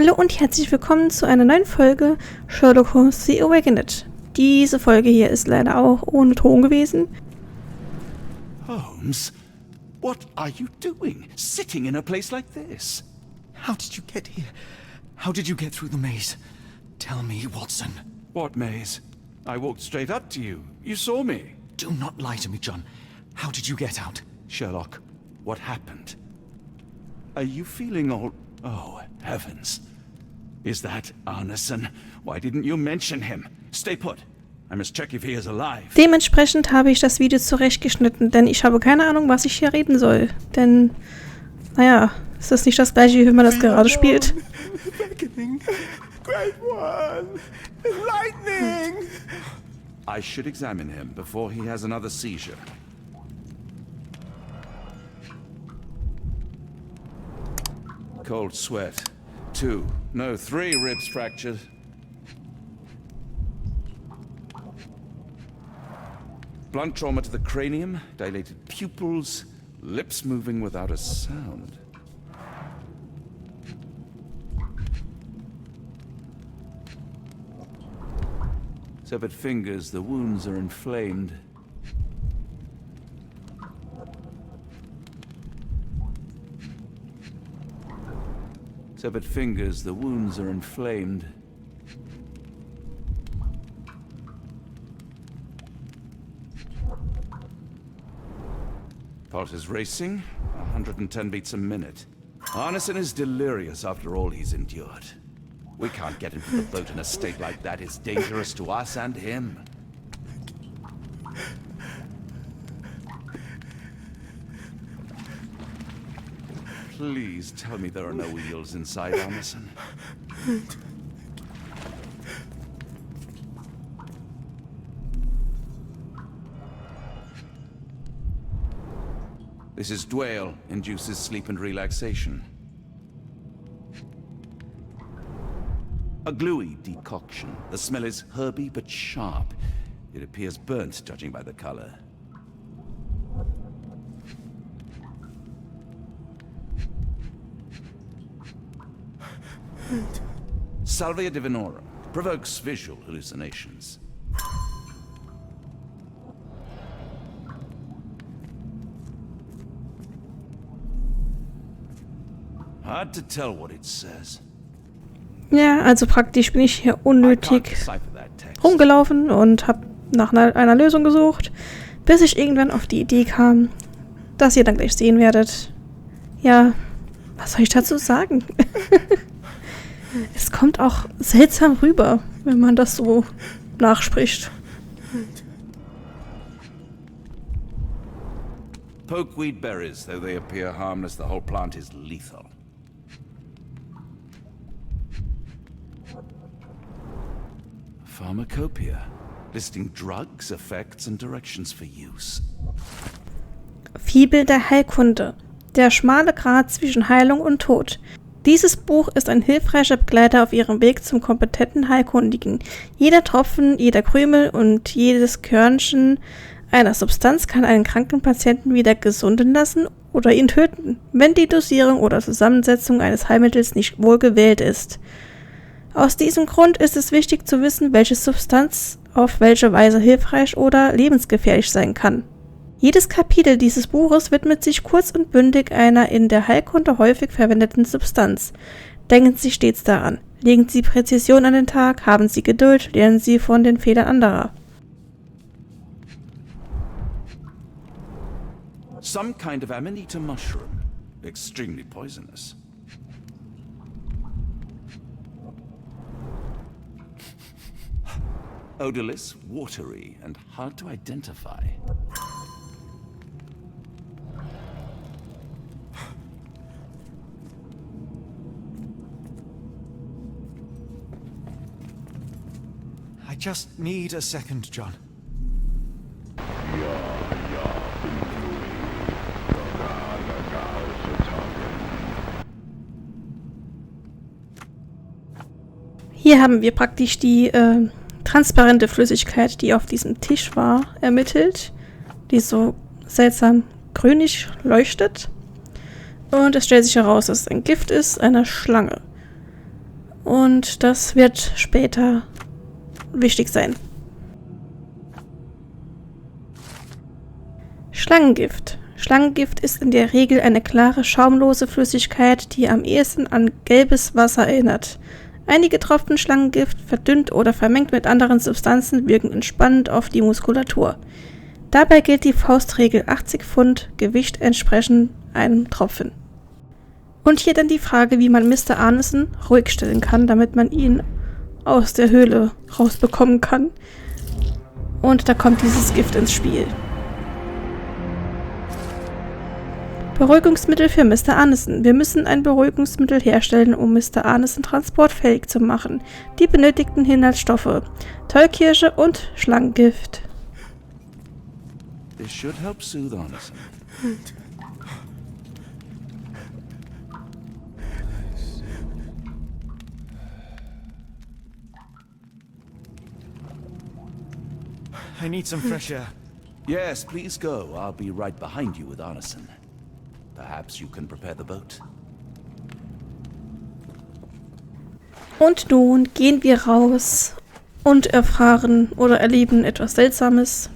Hallo und herzlich willkommen zu einer neuen Folge Sherlock Holmes, The Awakened. Diese Folge hier ist leider auch ohne Ton gewesen. Holmes, what are you doing, sitting in a place like this? How did you get here? How did you get through the maze? Tell me, Watson. What maze? I walked straight up to you. You saw me. Do not lie to me, John. How did you get out? Sherlock, what happened? Are you feeling all... Oh, heavens. Is that Arneson? Why didn't you mention him? Stay put. I must check if he is alive. Dementsprechend habe ich das Video zurechtgeschnitten, denn ich habe keine Ahnung, was ich hier reden soll. Denn, naja, ist das nicht das gleiche, wie man das gerade spielt? Beckoning. Great one. Lightning. I should examine him before he has another seizure. Cold sweat. 2, no, 3 ribs fractured. Blunt trauma to the cranium, dilated pupils, lips moving without a sound. Severed fingers, the wounds are inflamed. Severed fingers, the wounds are inflamed. Pulse is racing, 110 beats a minute. Arneson is delirious after all he's endured. We can't get into the boat in a state like that. It's dangerous to us and him. Please tell me there are no wheels inside, Arneson. This is Dwale, induces sleep and relaxation. A gluey decoction. The smell is herby but sharp. It appears burnt, judging by the color. Salvia divinorum provokes visual hallucinations. Hard to tell what it says. Ja, also praktisch bin ich hier unnötig rumgelaufen und habe nach einer Lösung gesucht, bis ich irgendwann auf die Idee kam, dass ihr dann gleich sehen werdet. Ja, was soll ich dazu sagen? Es kommt auch seltsam rüber, wenn man das so nachspricht. Pokeweed berries, though they appear harmless, the whole plant is lethal. Pharmacopoeia, listing drugs, effects and directions for use. Fibel der Heilkunde. Der schmale Grat zwischen Heilung und Tod. Dieses Buch ist ein hilfreicher Begleiter auf ihrem Weg zum kompetenten Heilkundigen. Jeder Tropfen, jeder Krümel und jedes Körnchen einer Substanz kann einen kranken Patienten wieder gesunden lassen oder ihn töten, wenn die Dosierung oder Zusammensetzung eines Heilmittels nicht wohl gewählt ist. Aus diesem Grund ist es wichtig zu wissen, welche Substanz auf welche Weise hilfreich oder lebensgefährlich sein kann. Jedes Kapitel dieses Buches widmet sich kurz und bündig einer in der Heilkunde häufig verwendeten Substanz. Denken Sie stets daran. Legen Sie Präzision an den Tag, haben Sie Geduld, lernen Sie von den Fehlern anderer. Some kind of amanita mushroom, extremely poisonous. Odorless, watery, and hard to identify. I just need a second, John. Hier haben wir praktisch die transparente Flüssigkeit, die auf diesem Tisch war, ermittelt, die so seltsam grünig leuchtet. Und es stellt sich heraus, dass es ein Gift ist, einer Schlange. Und das wird später wichtig sein. Schlangengift. Schlangengift ist in der Regel eine klare, schaumlose Flüssigkeit, die am ehesten an gelbes Wasser erinnert. Einige Tropfen Schlangengift, verdünnt oder vermengt mit anderen Substanzen, wirken entspannend auf die Muskulatur. Dabei gilt die Faustregel 80 Pfund, Gewicht entsprechend einem Tropfen. Und hier dann die Frage, wie man Mr. Arneson ruhig stellen kann, damit man ihn aus der Höhle rausbekommen kann. Und da kommt dieses Gift ins Spiel. Beruhigungsmittel für Mr. Arneson. Wir müssen ein Beruhigungsmittel herstellen, um Mr. Arneson transportfähig zu machen. Die benötigten Inhaltsstoffe: Tollkirsche und Schlangengift. This should help soothe Arneson. I need some fresh air. Yes, please go. I'll be right behind you with Arneson. Perhaps you can prepare the boat. Und nun gehen wir raus und erfahren oder erleben etwas Seltsames.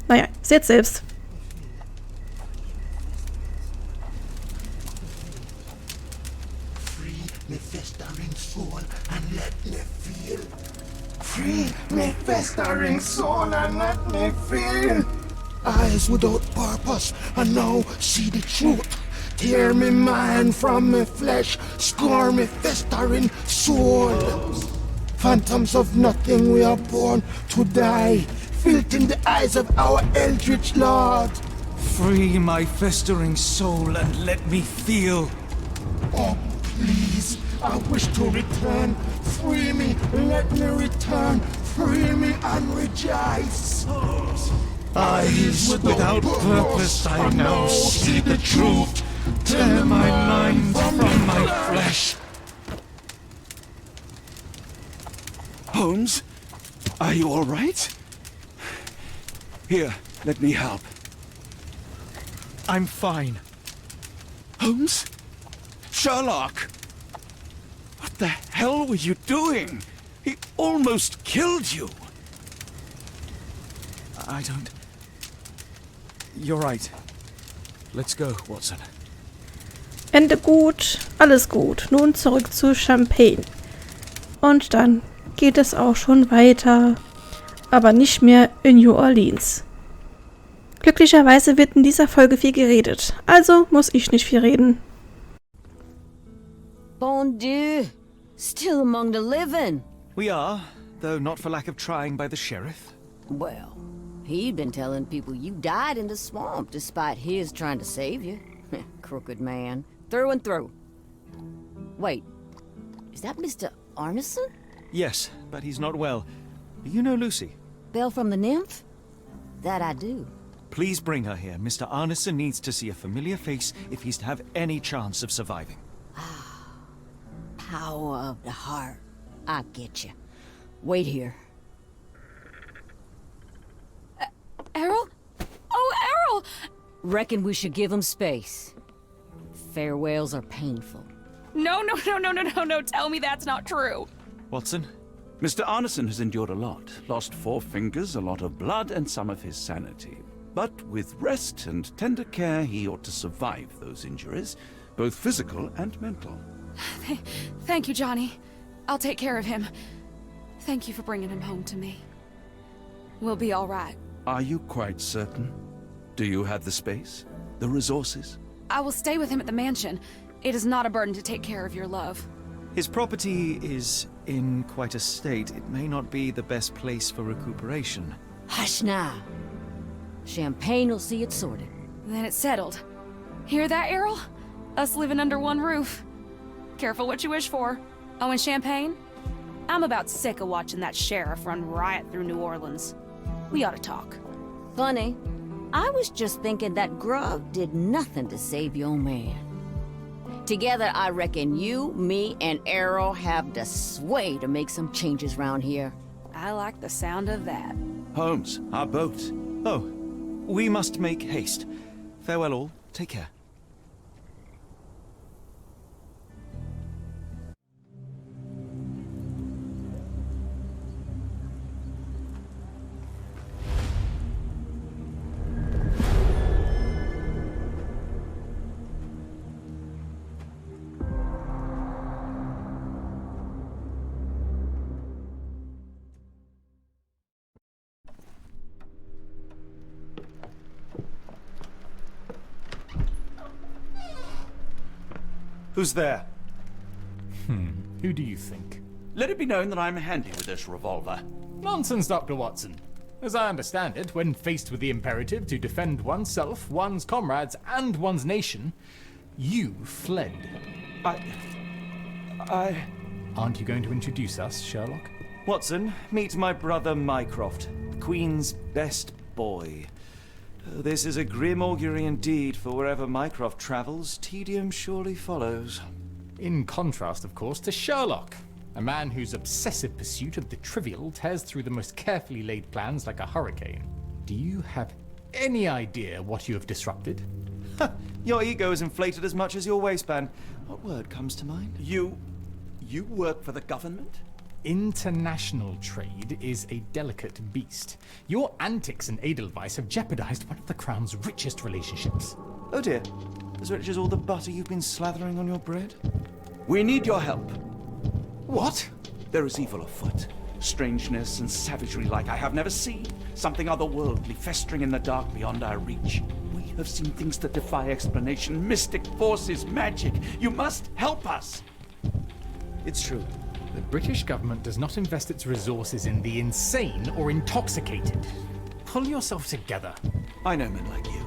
Naja, seht selbst. Free me festering soul and let me feel. Free me festering soul and let me feel. Eyes without purpose, and now see the truth. Tear me mind from me flesh, score me festering soul. Phantoms of nothing, we are born to die. Filth in the eyes of our eldritch lord. Free my festering soul and let me feel. Oh, please, I wish to return. Free me, let me return. Free me and rejoice. Eyes without purpose, I now see the truth. Tear my mind from my flesh. Holmes, are you all right? Here, let me help. I'm fine. Holmes? Sherlock! What the hell were you doing? He almost killed you. I don't... You're right. Let's go, Watson. Ende gut, alles gut. Nun zurück zu Champagne. Und dann geht es auch schon weiter, aber nicht mehr in New Orleans. Glücklicherweise wird in dieser Folge viel geredet, also muss ich nicht viel reden. Bon Dieu, still among the living. We are, though not for lack of trying by the sheriff. Well, he'd been telling people you died in the swamp despite his trying to save you. Crooked man, through and through. Wait, is that Mr. Arneson? Yes, but he's not well. You know Lucy? Belle from the nymph? That I do. Please bring her here. Mr. Arneson needs to see a familiar face if he's to have any chance of surviving. Power of the heart. I get you. Wait here. Errol? Oh, Errol! Reckon we should give him space. Farewells are painful. No, tell me that's not true. Watson? Mr. Arneson has endured a lot. Lost 4 fingers, a lot of blood, and some of his sanity. But with rest and tender care, he ought to survive those injuries, both physical and mental. Thank you, Johnny. I'll take care of him. Thank you for bringing him home to me. We'll be all right. Are you quite certain? Do you have the space? The resources? I will stay with him at the mansion. It is not a burden to take care of your love. His property is in quite a state. It may not be the best place for recuperation. Hush now. Champagne will see it sorted. Then it's settled. Hear that, Errol? Us living under one roof. Careful what you wish for. Oh, and Champagne? I'm about sick of watching that sheriff run riot through New Orleans. We ought to talk. Funny. I was just thinking that grub did nothing to save your man. Together, I reckon you, me, and Errol have the sway to make some changes round here. I like the sound of that. Holmes, our boat. Oh, we must make haste. Farewell all. Take care. Who's there? Who do you think? Let it be known that I'm handy with this revolver. Nonsense, Dr. Watson. As I understand it, when faced with the imperative to defend oneself, one's comrades, and one's nation, you fled. I... Aren't you going to introduce us, Sherlock? Watson, meet my brother Mycroft, Queen's best boy. This is a grim augury indeed, for wherever Mycroft travels, tedium surely follows. In contrast, of course, to Sherlock, a man whose obsessive pursuit of the trivial tears through the most carefully laid plans like a hurricane. Do you have any idea what you have disrupted? Your ego is inflated as much as your waistband. What word comes to mind? You work for the government? International trade is a delicate beast. Your antics and Edelweiss have jeopardized one of the Crown's richest relationships. Oh dear. As rich as all the butter you've been slathering on your bread? We need your help. What? There is evil afoot. Strangeness and savagery like I have never seen. Something otherworldly festering in the dark beyond our reach. We have seen things that defy explanation. Mystic forces, magic. You must help us. It's true. The British government does not invest its resources in the insane or intoxicated. Pull yourself together. I know men like you.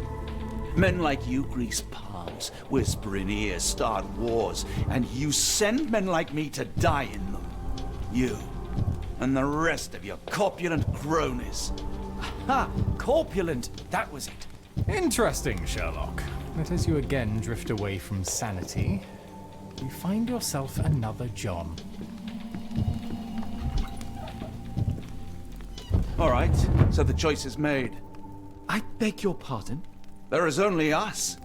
Men like you grease palms, whisper in ears, start wars, and you send men like me to die in them. You and the rest of your corpulent cronies. Ha! Corpulent! That was it. Interesting, Sherlock. But as you again drift away from sanity, you find yourself another John. All right, so the choice is made. I beg your pardon? There is only us.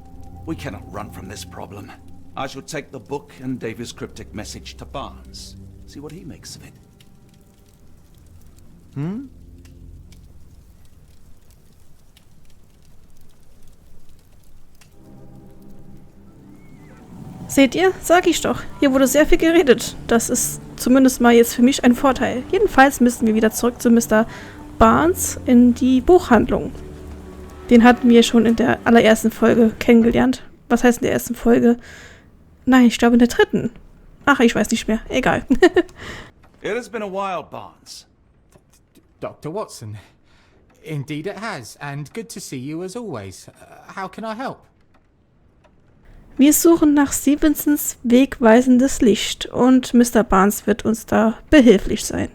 We cannot run from this problem. I shall take the book and Davy's cryptic message to Barnes. See what he makes of it. Seht ihr? Sag ich doch. Hier wurde sehr viel geredet. Das ist zumindest mal jetzt für mich ein Vorteil. Jedenfalls müssen wir wieder zurück zu Mr. Barnes in die Buchhandlung. Den hatten wir schon in der allerersten Folge kennengelernt. Was heißt in der ersten Folge? Nein, ich glaube in der dritten. Ach, ich weiß nicht mehr. Egal. It has been a while, Barnes. Dr. Watson, indeed it has, and good to see you as always. How can I help? Wir suchen nach Stevensons wegweisendes Licht und Mr. Barnes wird uns da behilflich sein.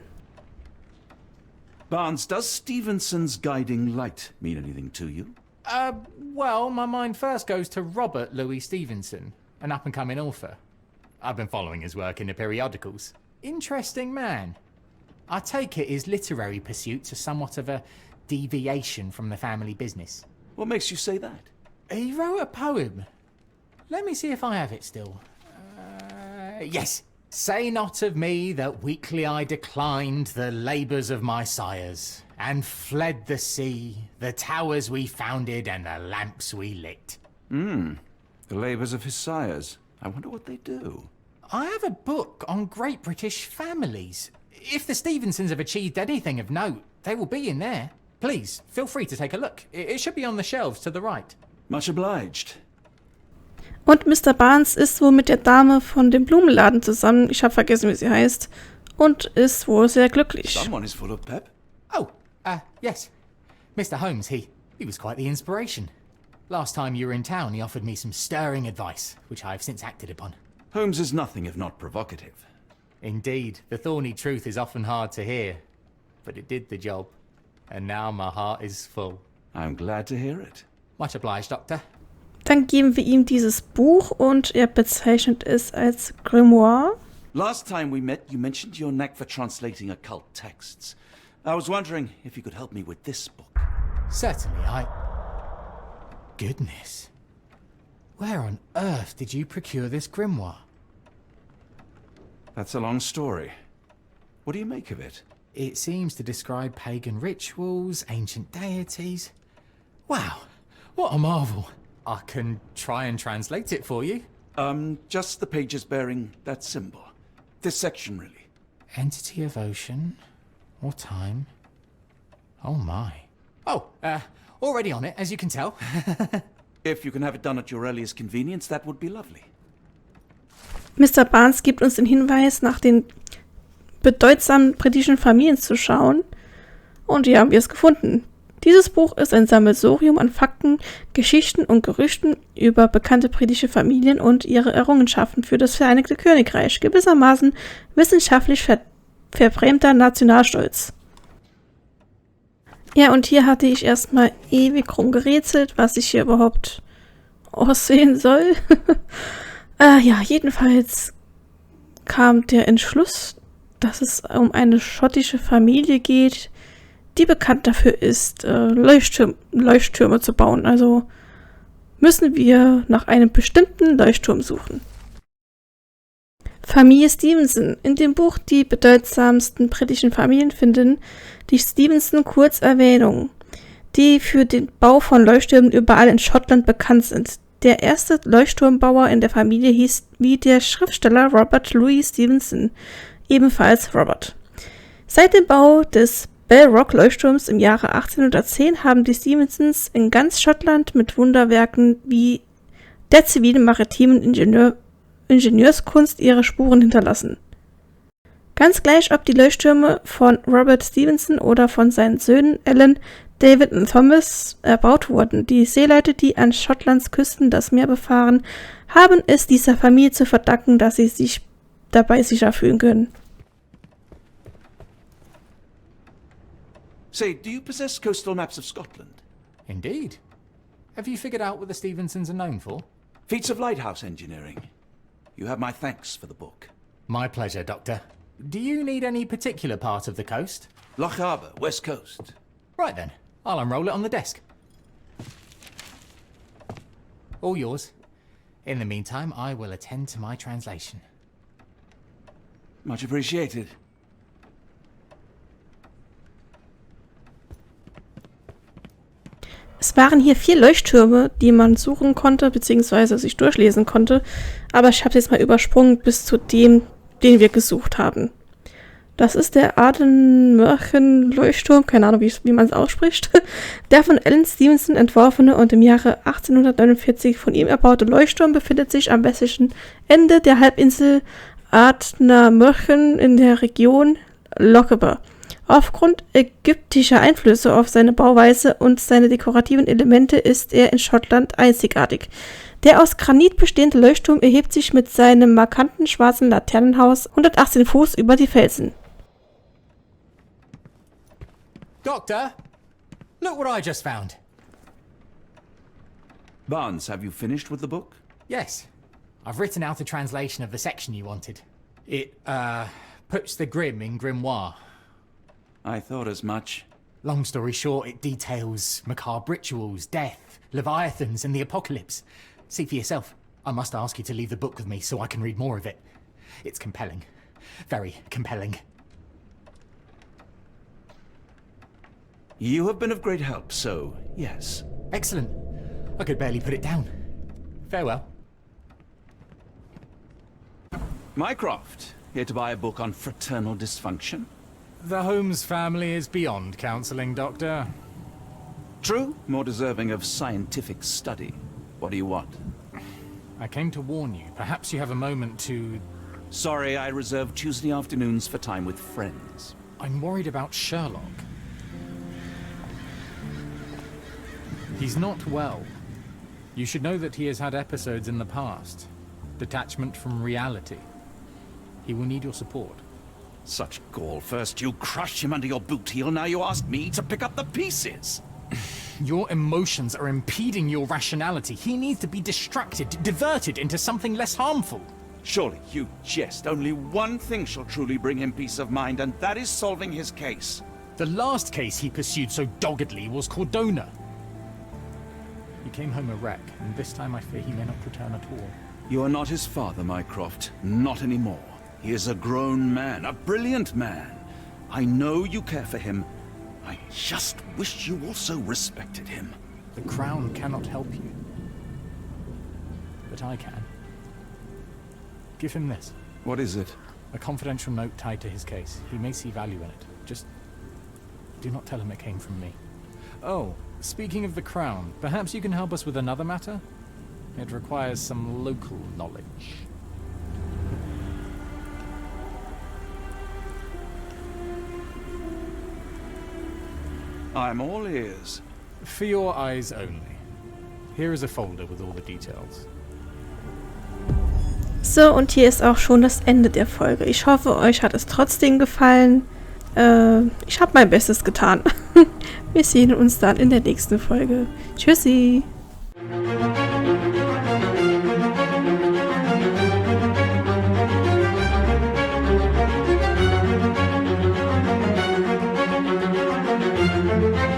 Barnes, does Stevenson's guiding light mean anything to you? Well, my mind first goes to Robert Louis Stevenson, an up-and-coming author. I've been following his work in the periodicals. Interesting man. I take it his literary pursuits are somewhat of a deviation from the family business. What makes you say that? He wrote a poem. Let me see if I have it still. Yes. Say not of me that weakly I declined the labours of my sires, and fled the sea, the towers we founded, and the lamps we lit. The labours of his sires. I wonder what they do. I have a book on great British families. If the Stevensons have achieved anything of note, they will be in there. Please, feel free to take a look. It should be on the shelves to the right. Much obliged. Und Mr. Barnes ist wohl mit der Dame von dem Blumenladen zusammen, ich habe vergessen, wie sie heißt, und ist wohl sehr glücklich. Someone is full of pep. Oh, yes. Mr. Holmes, he was quite the inspiration. Last time you were in town, he offered me some stirring advice, which I have since acted upon. Holmes is nothing if not provocative. Indeed, the thorny truth is often hard to hear, but it did the job, and now my heart is full. I'm glad to hear it. Much obliged, Doctor. Dann geben wir ihm dieses Buch und er bezeichnet es als Grimoire. Last time we met, you mentioned your knack for translating occult texts. I was wondering if you could help me with this book. Certainly, Goodness. Where on earth did you procure this grimoire? That's a long story. What do you make of it? It seems to describe pagan rituals, ancient deities. Wow, what a marvel. I can try and translate it for you. Just the pages bearing that symbol. This section, really. Entity of ocean or time. Oh my. Oh, already on it, as you can tell. If you can have it done at your earliest convenience, that would be lovely. Mr. Barnes gibt uns den Hinweis, nach den bedeutsamen britischen Familien zu schauen. Und hier haben wir es gefunden. Dieses Buch ist ein Sammelsurium an Fakten, Geschichten und Gerüchten über bekannte britische Familien und ihre Errungenschaften für das Vereinigte Königreich. Gewissermaßen wissenschaftlich verbrämter Nationalstolz. Ja, und hier hatte ich erstmal ewig rumgerätselt, was ich hier überhaupt aussehen soll. Ja, jedenfalls kam der Entschluss, dass es um eine schottische Familie geht, die bekannt dafür ist, Leuchttürme zu bauen. Also müssen wir nach einem bestimmten Leuchtturm suchen. Familie Stevenson. In dem Buch Die bedeutsamsten britischen Familien finden die Stevenson kurz Erwähnung, die für den Bau von Leuchttürmen überall in Schottland bekannt sind. Der erste Leuchtturmbauer in der Familie hieß wie der Schriftsteller Robert Louis Stevenson, ebenfalls Robert. Seit dem Bau des Bell Rock Leuchtturms im Jahre 1810 haben die Stevensons in ganz Schottland mit Wunderwerken wie der zivilen maritimen Ingenieurskunst ihre Spuren hinterlassen. Ganz gleich, ob die Leuchttürme von Robert Stevenson oder von seinen Söhnen Alan, David und Thomas erbaut wurden. Die Seeleute, die an Schottlands Küsten das Meer befahren, haben es dieser Familie zu verdanken, dass sie sich dabei sicher fühlen können. Say, do you possess coastal maps of Scotland? Indeed. Have you figured out what the Stevensons are known for? Feats of lighthouse engineering. You have my thanks for the book. My pleasure, Doctor. Do you need any particular part of the coast? Loch Harbour, west coast. Right then, I'll unroll it on the desk. All yours. In the meantime, I will attend to my translation. Much appreciated. Es waren hier 4 Leuchttürme, die man suchen konnte, beziehungsweise sich durchlesen konnte, aber ich habe es jetzt mal übersprungen bis zu dem, den wir gesucht haben. Das ist der Adenmörchen-Leuchtturm, keine Ahnung, wie man es ausspricht, der von Alan Stevenson entworfene und im Jahre 1849 von ihm erbaute Leuchtturm befindet sich am westlichen Ende der Halbinsel Adenmörchen in der Region Lochaber. Aufgrund ägyptischer Einflüsse auf seine Bauweise und seine dekorativen Elemente ist er in Schottland einzigartig. Der aus Granit bestehende Leuchtturm erhebt sich mit seinem markanten schwarzen Laternenhaus 118 Fuß über die Felsen. Doctor, look what I just found. Barnes, have you finished with the book? Yes, I've written out a translation of the section you wanted. It, puts the grim in grimoire. I thought as much. Long story short, it details macabre rituals, death, leviathans, and the apocalypse. See for yourself. I must ask you to leave the book with me so I can read more of it. It's compelling. Very compelling. You have been of great help, so yes. Excellent. I could barely put it down. Farewell. Mycroft, here to buy a book on fraternal dysfunction. The Holmes family is beyond counselling, Doctor. True, more deserving of scientific study. What do you want? I came to warn you. Perhaps you have a moment to... Sorry, I reserve Tuesday afternoons for time with friends. I'm worried about Sherlock. He's not well. You should know that he has had episodes in the past. Detachment from reality. He will need your support. Such gall. First you crush him under your boot heel, now you ask me to pick up the pieces. Your emotions are impeding your rationality. He needs to be distracted, diverted into something less harmful. Surely you jest. Only one thing shall truly bring him peace of mind, and that is solving his case. The last case he pursued so doggedly was Cordona. He came home a wreck, and this time I fear he may not return at all. You are not his father, Mycroft. Not anymore. He is a grown man, a brilliant man. I know you care for him. I just wish you also respected him. The Crown cannot help you. But I can. Give him this. What is it? A confidential note tied to his case. He may see value in it. Just do not tell him it came from me. Oh, speaking of the Crown, perhaps you can help us with another matter? It requires some local knowledge. I'm all ears. For your eyes only. Here is a folder with all the details. So, und hier ist auch schon das Ende der Folge. Ich hoffe, euch hat es trotzdem gefallen. Ich habe mein Bestes getan. Wir sehen uns dann in der nächsten Folge. Tschüssi! Thank you.